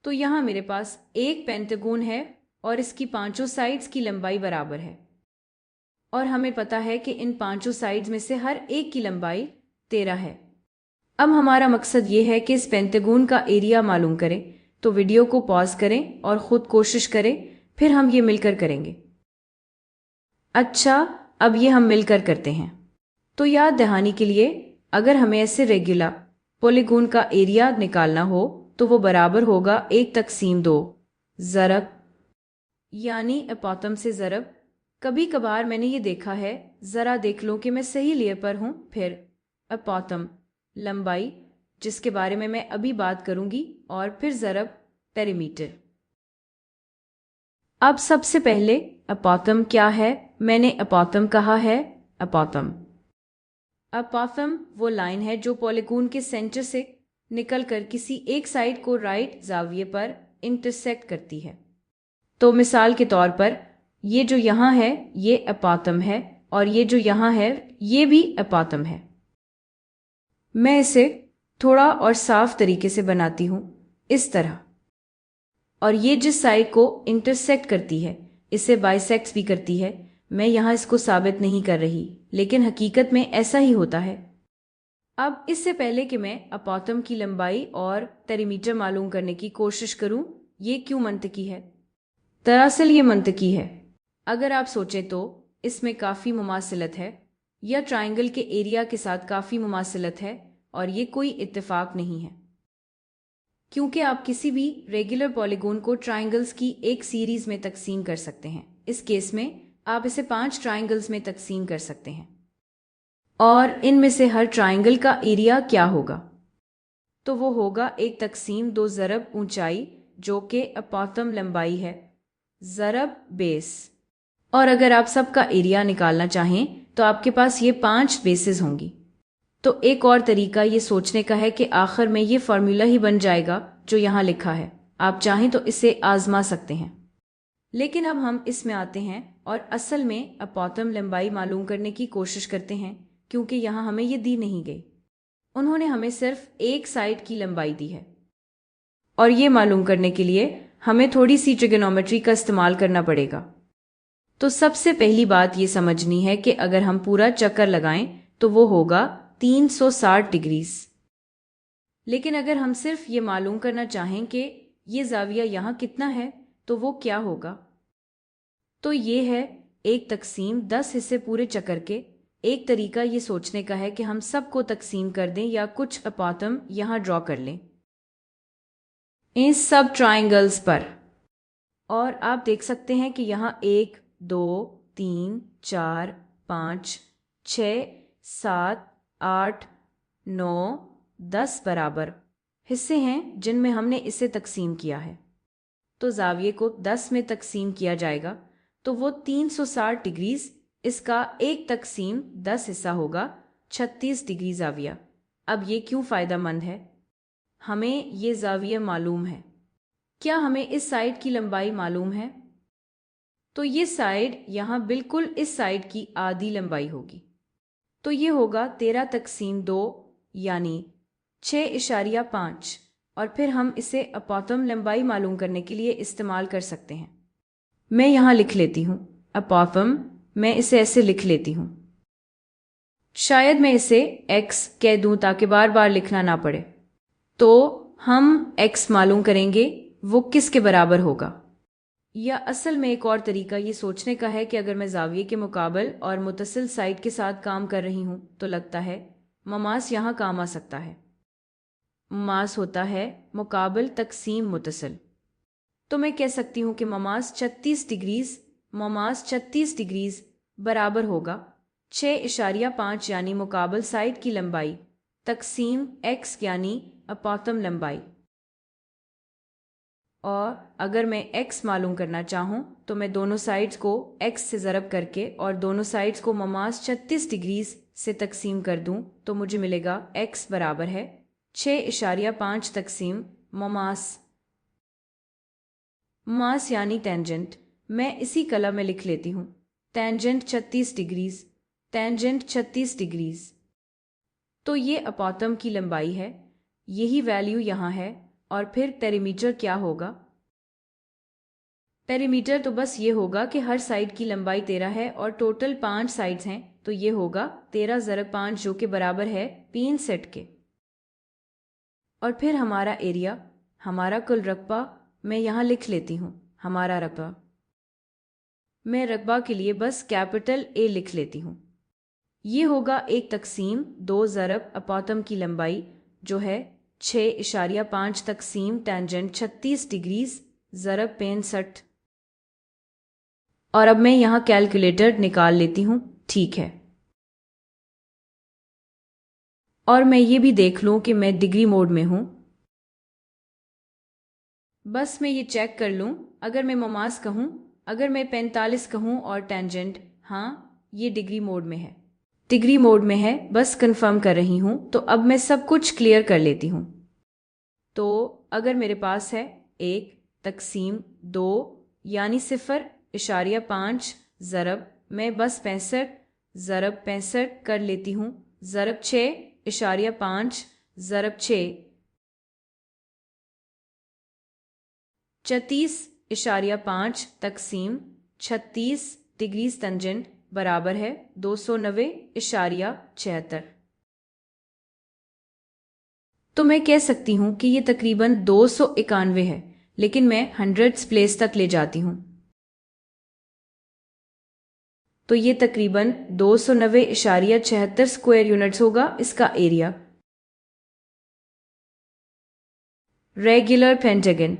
तो यहाँ मेरे पास एक पेंटागन है और इसकी पांचों साइड्स की लंबाई बराबर है, और हमें पता है कि इन पांचों साइड्स में से हर एक की लंबाई 13 है। अब हमारा मकसद ये है कि इस पेंटागन का एरिया मालूम करें, तो वीडियो को पॉज करें और खुद कोशिश करें, फिर हम ये मिलकर करेंगे। अच्छा, अब ये हम मिलकर करते हैं। तो याद दहानी के लिए, अगर हमें ऐसे रेगुलर पॉलीगॉन का एरिया निकालना हो तो वो बराबर होगा 1/2 ज़रब, यानी एपोतम से ज़रब। कभी कभार मैंने ये देखा है, ज़रा देख लो कि मैं सही लिए पर हूँ। फिर एपोतम लंबाई, जिसके बारे में मैं अभी बात करूंगी, और फिर ज़रब पेरीमीटर। अब सबसे पहले एपोतम क्या है? मैंने एपोतम कहा है। एपोतम वो लाइन है जो पॉलीगॉन के सेंटर से निकलकर किसी एक साइड को राइट ज़ाविये पर इंटरसेक्ट करती है। तो मिसाल के तौर पर ये जो यहाँ है ये एपोतम है, और ये जो यहाँ है ये भी एपोतम है। मैं इसे थोड़ा और साफ तरीके से बनाती हूँ, इस तरह। और ये जिस साइड को इंटरसेक्ट करती है इसे बाइसेक्ट भी करती है। मैं यहाँ इसको साबित नहीं कर रही, लेकिन हकीकत में ऐसा ही होता है। अब इससे पहले कि मैं एपोतम की लंबाई और पेरीमीटर मालूम करने की कोशिश करूं, ये क्यों मंतकी है? दरअसल ये मंतकी है। अगर आप सोचें तो इसमें काफ़ी मुमासिलत है, या ट्राइंगल के एरिया के साथ काफ़ी मुमासिलत है, और ये कोई इत्तेफाक नहीं है, क्योंकि आप किसी भी रेगुलर पॉलीगॉन को ट्राइंगल्स की एक सीरीज में तकसीम कर सकते हैं। इस केस में आप इसे 5 ट्राइंगल्स में तकसीम कर सकते हैं, और इनमें से हर ट्राइंगल का एरिया क्या होगा? तो वो होगा 1/2 ज़रब ऊंचाई, जो कि एपोतम लंबाई है, ज़रब बेस। और अगर आप सबका एरिया निकालना चाहें तो आपके पास ये 5 बेसिस होंगी। तो एक और तरीका ये सोचने का है कि आखिर में ये फार्मूला ही बन जाएगा जो यहाँ लिखा है। आप चाहें तो इसे आजमा सकते हैं, लेकिन अब हम इसमें आते हैं और असल में एपोतम लंबाई मालूम करने की कोशिश करते हैं, क्योंकि यहाँ हमें ये दी नहीं गई। उन्होंने हमें सिर्फ एक साइड की लंबाई दी है, और ये मालूम करने के लिए हमें थोड़ी सी ट्रिगोनोमेट्री का इस्तेमाल करना पड़ेगा। तो सबसे पहली बात ये समझनी है कि अगर हम पूरा चक्कर लगाएं तो वो होगा 360 डिग्रीज। लेकिन अगर हम सिर्फ ये मालूम करना चाहें कि ये ज़ाविया यहाँ कितना है, तो वो क्या होगा? तो ये है 1/10 हिस्से पूरे चक्कर के। एक तरीका ये सोचने का है कि हम सबको तकसीम कर दें या कुछ एपोतम यहाँ ड्रॉ कर लें इन सब ट्राइंगल्स पर, और आप देख सकते हैं कि यहाँ 1 2 3 4 5 6 7 8 9 10 बराबर हिस्से हैं जिनमें हमने इसे तकसीम किया है। तो ज़ाविये को 10 में तकसीम किया जाएगा, तो वो 360 डिग्रीज। इसका 1/10 हिस्सा होगा 36 डिग्री ज़ाविया। अब ये क्यों फ़ायदेमंद है? हमें ये ज़ाविया मालूम है। क्या हमें इस साइड की लंबाई मालूम है? तो ये साइड यहाँ बिल्कुल इस साइड की आधी लंबाई होगी। तो ये होगा 13/2 यानी 6.5, और फिर हम इसे एपोतम लंबाई मालूम करने के लिए इस्तेमाल कर सकते हैं। मैं यहाँ लिख लेती हूँ एपोतम। मैं इसे ऐसे लिख लेती हूँ। शायद मैं इसे x कह दूँ ताकि बार बार लिखना ना पड़े। तो हम x मालूम करेंगे, वो किसके बराबर होगा? या असल में एक और तरीका ये सोचने का है कि अगर मैं ज़ाविये के मुकाबल और मुतसिल साइड के साथ काम कर रही हूँ तो लगता है ममास यहाँ काम आ सकता है। ममास होता है मुकाबल तकसीम मुतसिल। तो मैं कह सकती हूँ कि ममास 36 डिग्रीज बराबर होगा 6.5 यानी मुकाबल साइड की लंबाई तकसीम x यानी एपोतम लंबाई। और अगर मैं x मालूम करना चाहूँ तो मैं दोनों साइड्स को x से ज़रब करके और दोनों साइड्स को ममास 36 डिग्रीज से तकसीम कर दूँ, तो मुझे मिलेगा x बराबर है 6.5 तकसीम ममास। मास यानी टेंजेंट। मैं इसी कलम में लिख लेती हूँ टेंजेंट 36 डिग्रीज, टेंजेंट 36 डिग्रीज। तो ये एपोतम की लंबाई है, यही वैल्यू यहाँ है, और फिर पेरीमीटर क्या होगा? पेरीमीटर तो बस ये होगा कि हर साइड की लंबाई 13 है और टोटल 5 साइड्स हैं, तो ये होगा 13 ज़रब 5 जो कि बराबर है 3 सेट के। और फिर हमारा एरिया, हमारा कुल रकबा, मैं यहाँ लिख लेती हूँ हमारा रकबा। मैं रकबा के लिए बस कैपिटल ए लिख लेती हूँ। ये होगा 1 तकसीम 2 ज़रब अपातम की लंबाई जो है 6.5 तकसीम टेंजेंट 36 डिग्रीज ज़रब 65। और अब मैं यहाँ कैलकुलेटर निकाल लेती हूँ, ठीक है। और मैं ये भी देख लूँ कि मैं डिग्री मोड में हूँ। बस मैं ये चेक कर लूँ, अगर मैं ममास कहूँ, अगर मैं 45 कहूँ और टेंजेंट, हाँ ये डिग्री मोड में है, डिग्री मोड में है, बस कंफर्म कर रही हूँ। तो अब मैं सब कुछ क्लियर कर लेती हूँ। तो अगर मेरे पास है 1 तकसीम 2 यानी 0.5 ज़रब, मैं बस 65 ज़रब 65 कर लेती हूँ, ज़रब 6.5 ज़रब 6 36.5 तकसीम 36 डिग्रीज टेंजेंट बराबर है 290.76। तो मैं कह सकती हूँ कि ये तकरीबन 291 है, लेकिन मैं हंड्रेड्स प्लेस तक ले जाती हूँ, तो ये तकरीबन 290.76 स्क्वायर यूनिट्स होगा इसका एरिया। Regular pentagon